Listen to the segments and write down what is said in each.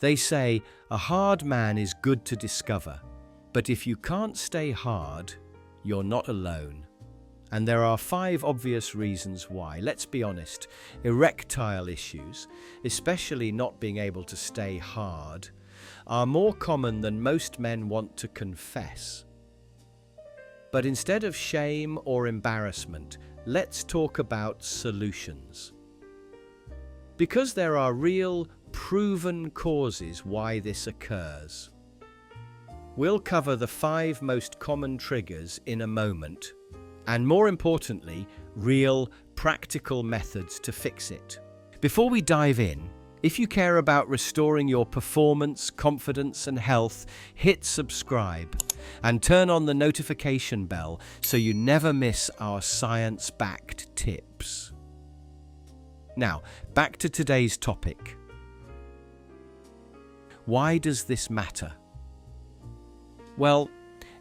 They say a hard man is good to discover, but if you can't stay hard, you're not alone. And there are 5 obvious reasons why. Let's be honest, erectile issues, especially not being able to stay hard, are more common than most men want to confess. But instead of shame or embarrassment, let's talk about solutions. Because there are real, proven causes why this occurs. We'll cover the 5 most common triggers in a moment, and more importantly, real, practical methods to fix it. Before we dive in, if you care about restoring your performance, confidence, and health, hit subscribe and turn on the notification bell so you never miss our science-backed tips. Now, back to today's topic. Why does this matter? Well,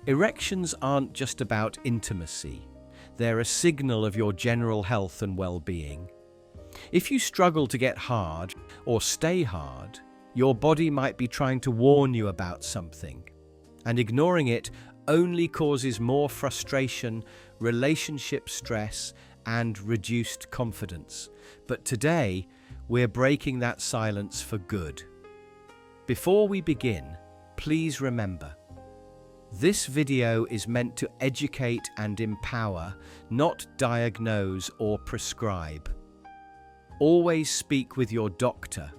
erections aren't just about intimacy. They're a signal of your general health and well-being. If you struggle to get hard or stay hard, your body might be trying to warn you about something, and ignoring it only causes more frustration, relationship stress, and reduced confidence. But today, we're breaking that silence for good. Before we begin, please remember, this video is meant to educate and empower, not diagnose or prescribe. Always speak with your doctor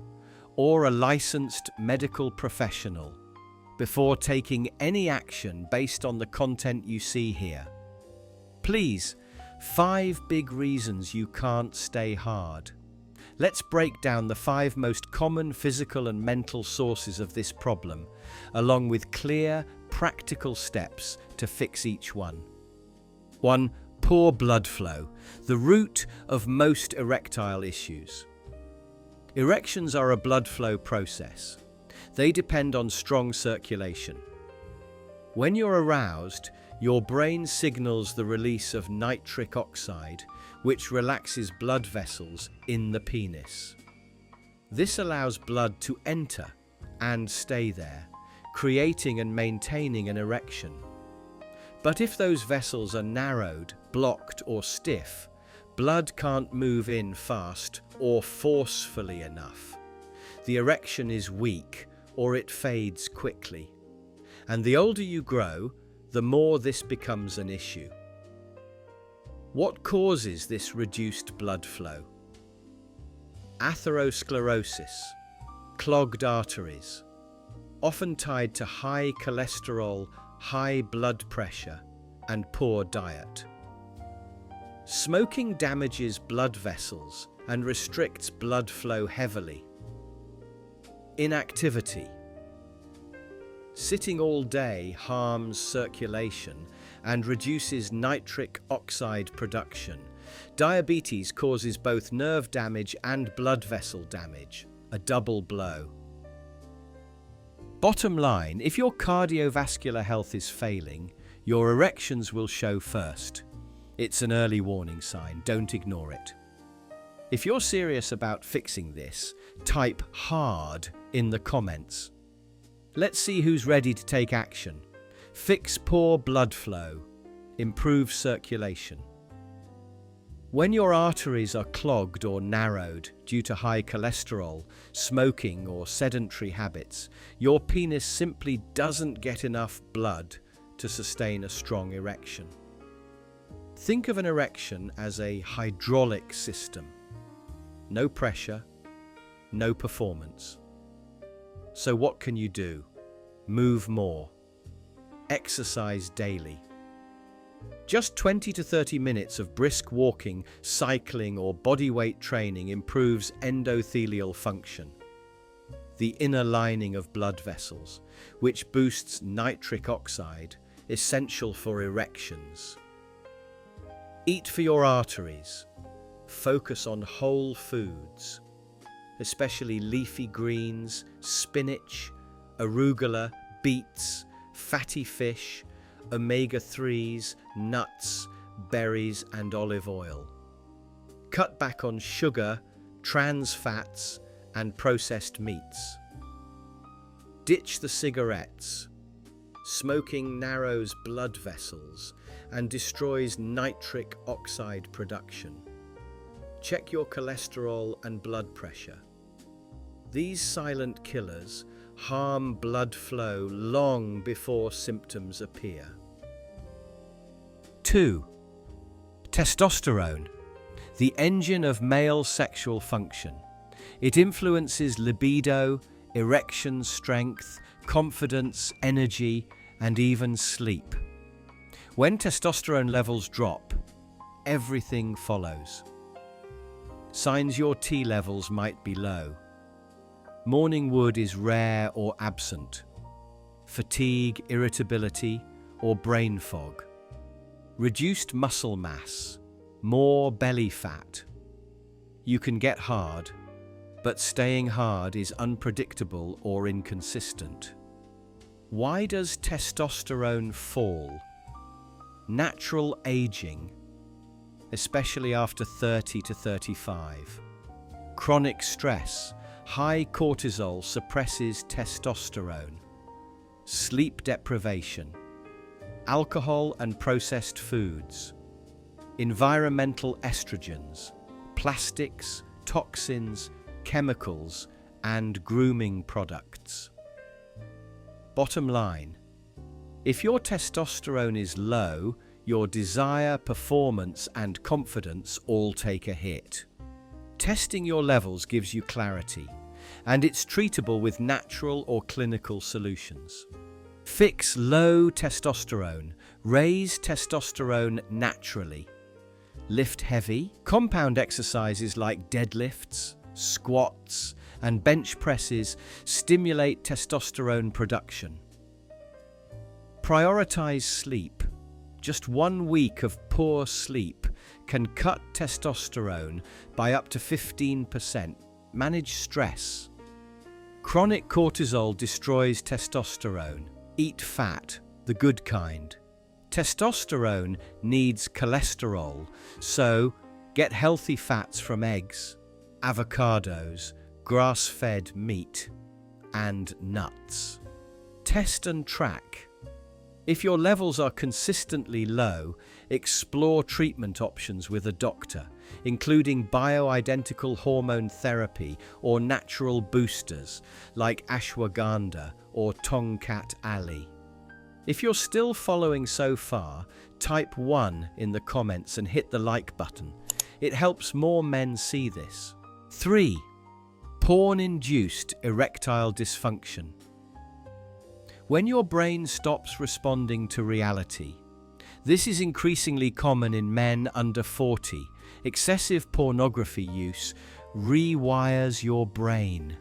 or a licensed medical professional before taking any action based on the content you see here. Please, 5 big reasons you can't stay hard. Let's break down the 5 most common physical and mental sources of this problem, along with clear, practical steps to fix each one. 1. Poor blood flow, the root of most erectile issues. Erections are a blood flow process. They depend on strong circulation. When you're aroused, your brain signals the release of nitric oxide, which relaxes blood vessels in the penis. This allows blood to enter and stay there, creating and maintaining an erection. But if those vessels are narrowed, blocked, or stiff, blood can't move in fast or forcefully enough. The erection is weak, or it fades quickly. And the older you grow, the more this becomes an issue. What causes this reduced blood flow? Atherosclerosis, clogged arteries, often tied to high cholesterol, high blood pressure, and poor diet. Smoking damages blood vessels and restricts blood flow heavily. Inactivity. Sitting all day harms circulation and reduces nitric oxide production. Diabetes causes both nerve damage and blood vessel damage, a double blow. Bottom line, if your cardiovascular health is failing, your erections will show first. It's an early warning sign, don't ignore it. If you're serious about fixing this, type hard in the comments. Let's see who's ready to take action. Fix poor blood flow. Improve circulation. When your arteries are clogged or narrowed due to high cholesterol, smoking, or sedentary habits, your penis simply doesn't get enough blood to sustain a strong erection. Think of an erection as a hydraulic system. No pressure, no performance. So what can you do? Move more. Exercise daily. Just 20 to 30 minutes of brisk walking, cycling, or bodyweight training improves endothelial function, the inner lining of blood vessels, which boosts nitric oxide, essential for erections. Eat for your arteries. Focus on whole foods, especially leafy greens, spinach, arugula, beets, fatty fish, omega-3s, nuts, berries, and olive oil. Cut back on sugar, trans fats, and processed meats. Ditch the cigarettes. Smoking narrows blood vessels and destroys nitric oxide production. Check your cholesterol and blood pressure. These silent killers harm blood flow long before symptoms appear. 2. Testosterone, the engine of male sexual function. It influences libido, erection strength, confidence, energy, and even sleep. When testosterone levels drop, everything follows. Signs your T levels might be low. Morning wood is rare or absent. Fatigue, irritability, or brain fog. Reduced muscle mass, more belly fat. You can get hard, but staying hard is unpredictable or inconsistent. Why does testosterone fall? Natural aging, especially after 30 to 35. Chronic stress, high cortisol suppresses testosterone. Sleep deprivation. Alcohol and processed foods. Environmental estrogens, plastics, toxins, chemicals, and grooming products. Bottom line, if your testosterone is low, your desire, performance, and confidence all take a hit. Testing your levels gives you clarity, and it's treatable with natural or clinical solutions. Fix low testosterone. Raise testosterone naturally. Lift heavy. Compound exercises like deadlifts, squats, and bench presses stimulate testosterone production. Prioritize sleep. Just 1 week of poor sleep can cut testosterone by up to 15%. Manage stress. Chronic cortisol destroys testosterone. Eat fat, the good kind. Testosterone needs cholesterol, so get healthy fats from eggs, avocados, grass-fed meat, and nuts. Test and track. If your levels are consistently low, explore treatment options with a doctor, including bioidentical hormone therapy or natural boosters like ashwagandha or tongkat ali. If you're still following so far, type 1 in the comments and hit the like button. It helps more men see this. 3. Porn-induced erectile dysfunction. When your brain stops responding to reality. This is increasingly common in men under 40. Excessive pornography use rewires your brain.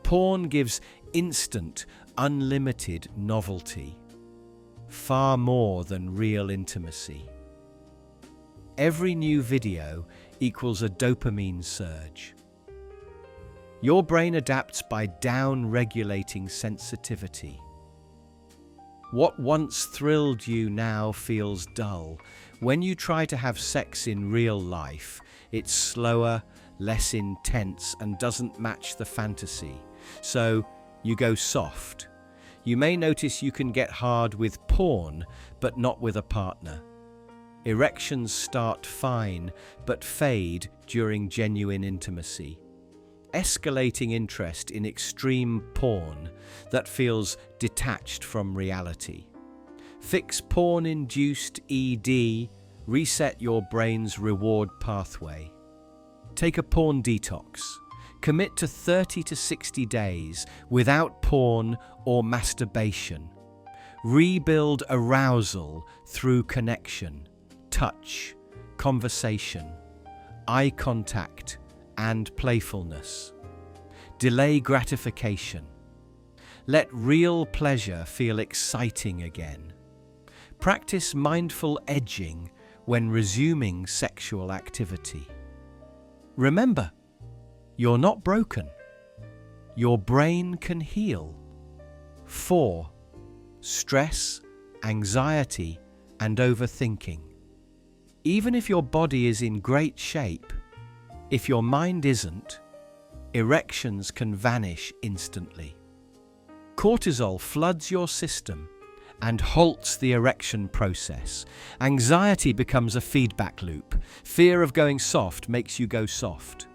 Porn gives instant, unlimited novelty, far more than real intimacy. Every new video equals a dopamine surge. Your brain adapts by down-regulating sensitivity. What once thrilled you now feels dull. When you try to have sex in real life, it's slower, less intense, and doesn't match the fantasy. So you go soft. You may notice you can get hard with porn, but not with a partner. Erections start fine, but fade during genuine intimacy. Escalating interest in extreme porn that feels detached from reality. Fix porn-induced ED, reset your brain's reward pathway. Take a porn detox. Commit to 30 to 60 days without porn or masturbation. Rebuild arousal through connection, touch, conversation, eye contact, and playfulness. Delay gratification. Let real pleasure feel exciting again. Practice mindful edging when resuming sexual activity. Remember, you're not broken. Your brain can heal. 4. Stress, anxiety, and overthinking. Even if your body is in great shape, if your mind isn't, erections can vanish instantly. Cortisol floods your system and halts the erection process. Anxiety becomes a feedback loop. Fear of going soft makes you go soft.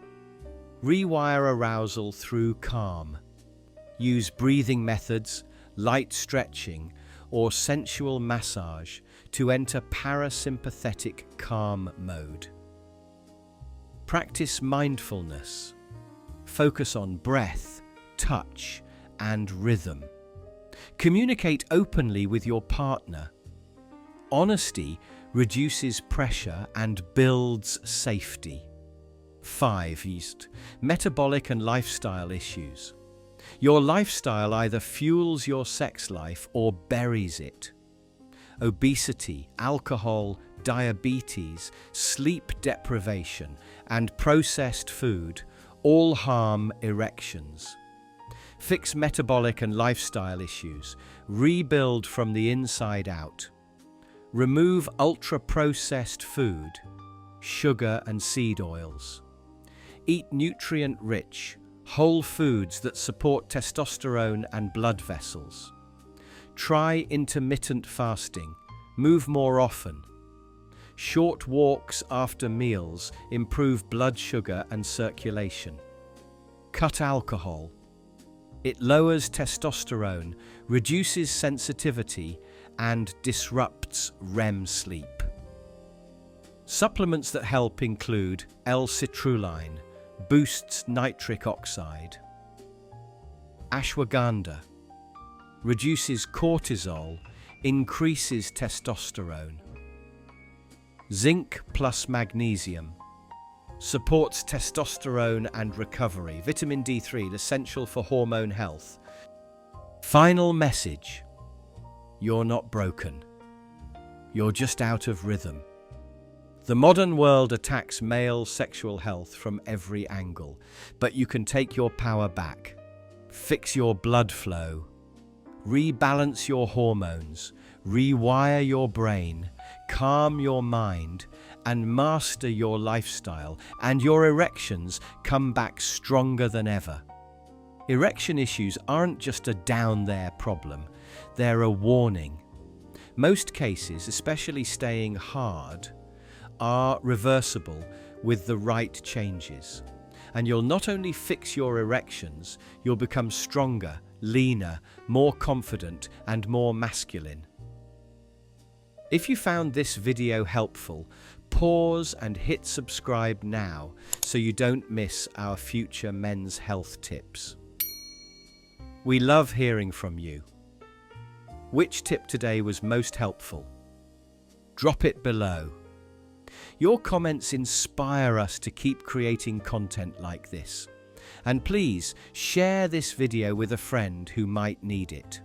Rewire arousal through calm. Use breathing methods, light stretching, or sensual massage to enter parasympathetic calm mode. Practice mindfulness. Focus on breath, touch, and rhythm. Communicate openly with your partner. Honesty reduces pressure and builds safety. 5. Metabolic and lifestyle issues. Your lifestyle either fuels your sex life or buries it. Obesity, alcohol, diabetes, sleep deprivation, and processed food all harm erections. Fix metabolic and lifestyle issues. Rebuild from the inside out. Remove ultra-processed food, sugar and seed oils. Eat nutrient-rich, whole foods that support testosterone and blood vessels. Try intermittent fasting. Move more often. Short walks after meals improve blood sugar and circulation. Cut alcohol. It lowers testosterone, reduces sensitivity, and disrupts REM sleep. Supplements that help include L-citrulline, boosts nitric oxide. Ashwagandha reduces cortisol, increases testosterone. Zinc plus magnesium supports testosterone and recovery. Vitamin D3, essential for hormone health. Final message: you're not broken. You're just out of rhythm. The modern world attacks male sexual health from every angle, but you can take your power back. Fix your blood flow. Rebalance your hormones. Rewire your brain. Calm your mind and master your lifestyle, and your erections come back stronger than ever. Erection issues aren't just a down there problem, they're a warning. Most cases, especially staying hard, are reversible with the right changes. And you'll not only fix your erections, you'll become stronger, leaner, more confident, and more masculine. If you found this video helpful, pause and hit subscribe now so you don't miss our future men's health tips. We love hearing from you. Which tip today was most helpful? Drop it below. Your comments inspire us to keep creating content like this. And please share this video with a friend who might need it.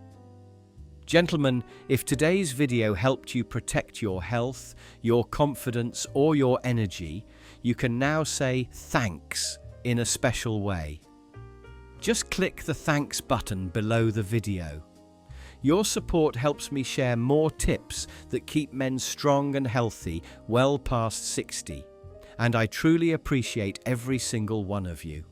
Gentlemen, if today's video helped you protect your health, your confidence, or your energy, you can now say thanks in a special way. Just click the thanks button below the video. Your support helps me share more tips that keep men strong and healthy well past 60, and I truly appreciate every single one of you.